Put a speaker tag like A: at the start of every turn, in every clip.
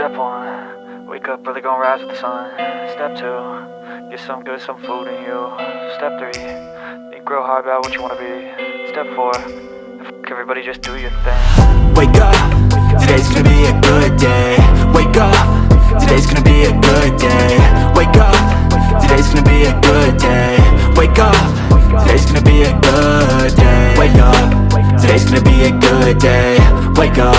A: Step 1, wake up early, gonna rise with the sun. Step 2, get some good, some food in you. Step 3, think real hard about what you wanna be. Step 4, everybody just do your thing.
B: Wake up, today's gonna be a good day. Wake up, today's gonna be a good day. Wake up, today's gonna be a good day. Wake up, today's gonna be a good day. Wake up, today's gonna be a good day. Wake up,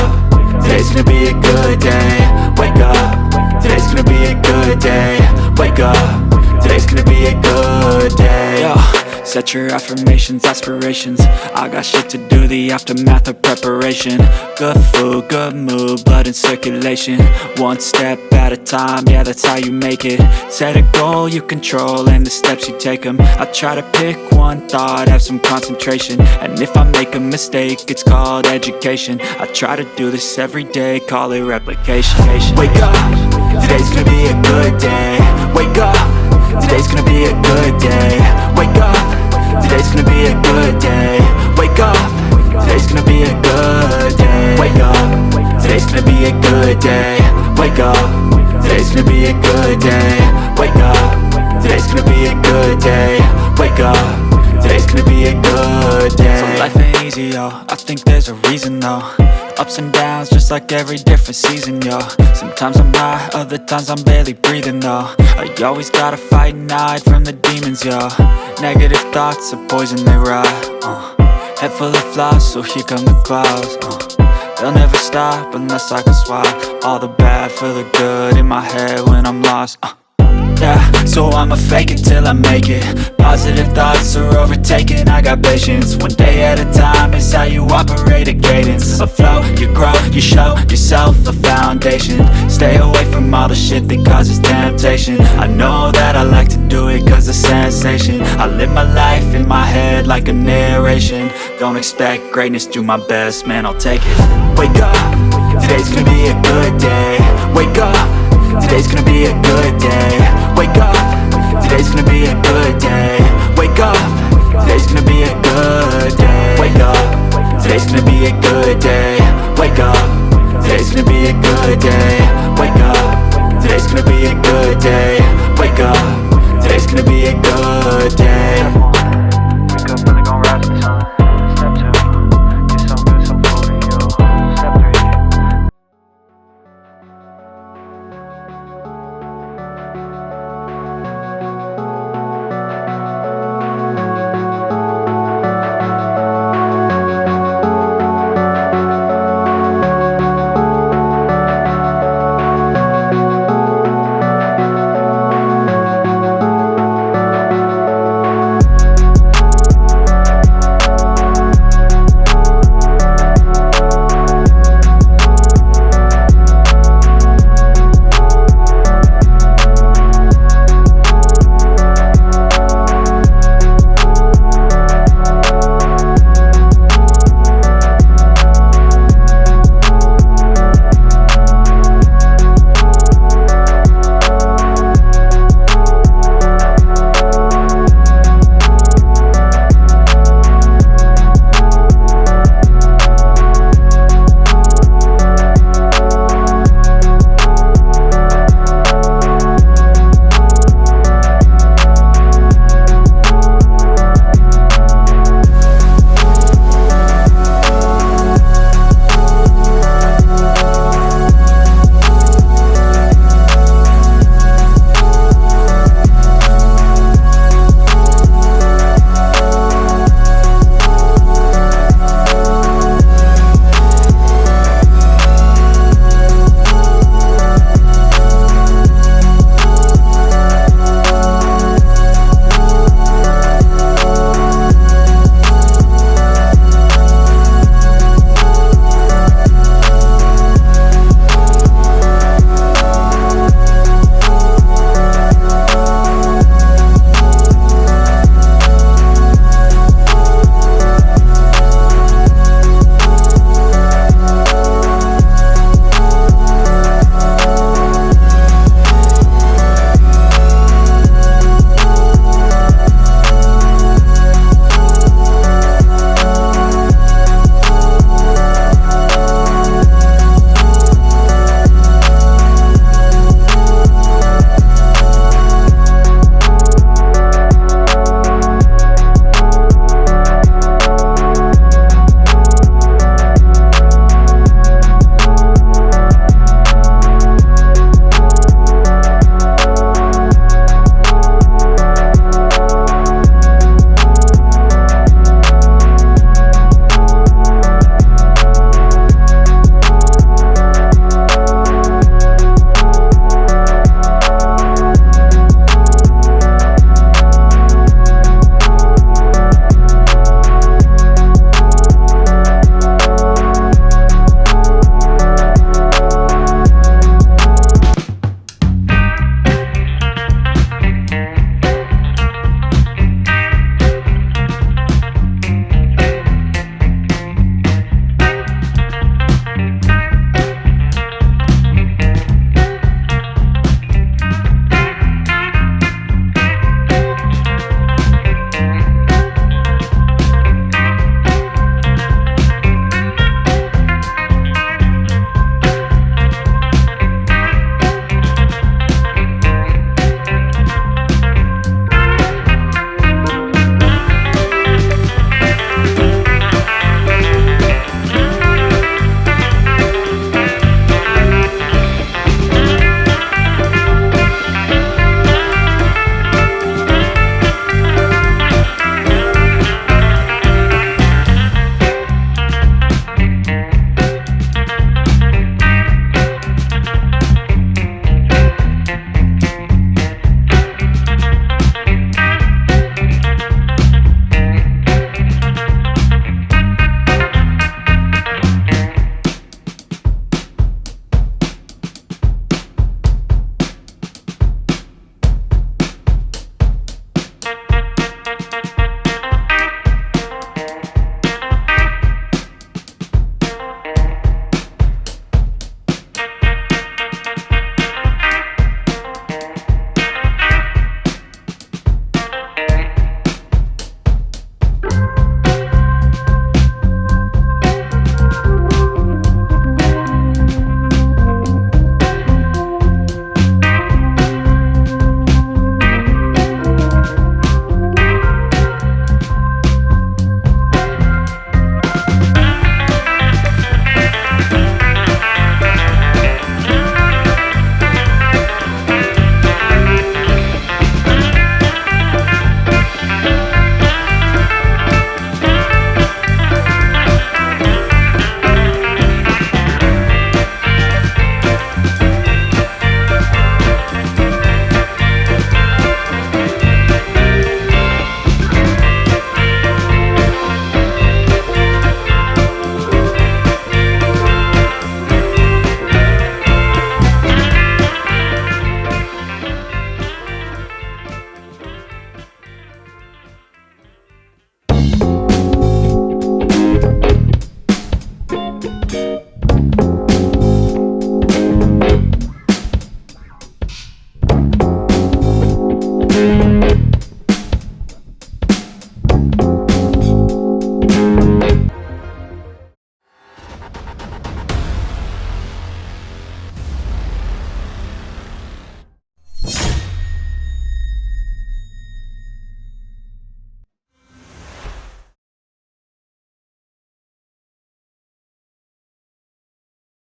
B: today's gonna be a good day. Wake up, today's gonna be a good day. Wake up, today's gonna be a good day. Yo, set your affirmations, aspirations. I got shit to do, the aftermath of preparation. Good food, good mood, blood in circulation. One step at a time, yeah, that's how you make it. Set a goal you control and the steps you take them. I try to pick one thought, have some concentration. And if I make a mistake, it's called education. I try to do this every day, call it replication. Wake up, today's gonna be a good day. Wake up, today's gonna be a good day. Wake up, today's gonna be a good day. Wake up, today's gonna be a good day. Wake up, today's gonna be a good day. Wake up, today's gonna be a good day. Wake up, today's gonna be a good day. Wake up, today's gonna be a good day. So life ain't easy, yo, I think there's a reason though. Ups and downs, just like every different season, yo. Sometimes I'm high, other times I'm barely breathing, though. I always gotta fight and hide from the demons, yo. Negative thoughts are poison, they rot. Head full of flies, so here come the clouds. They'll never stop unless I can swap all the bad for the good in my head when I'm lost. Yeah, so I'ma fake it till I make it. Positive thoughts are overtaken, I got patience. One day at a time is how you operate a cadence. A flow, you grow, you show yourself a foundation. Stay away from all the shit that causes temptation. I know that I like to do it cause it's sensation. I live my life in my head like a narration. Don't expect greatness, do my best, man, I'll take it. Wake up, today's gonna be a good day. Wake up, today's gonna be a good day. Wake up, today's gonna be a good day. Wake up, today's gonna be a good day. Wake up, today's gonna be a good day. Wake up, today's gonna be a good day. Wake up, today's gonna be a good day. Wake up, today's gonna be a good day.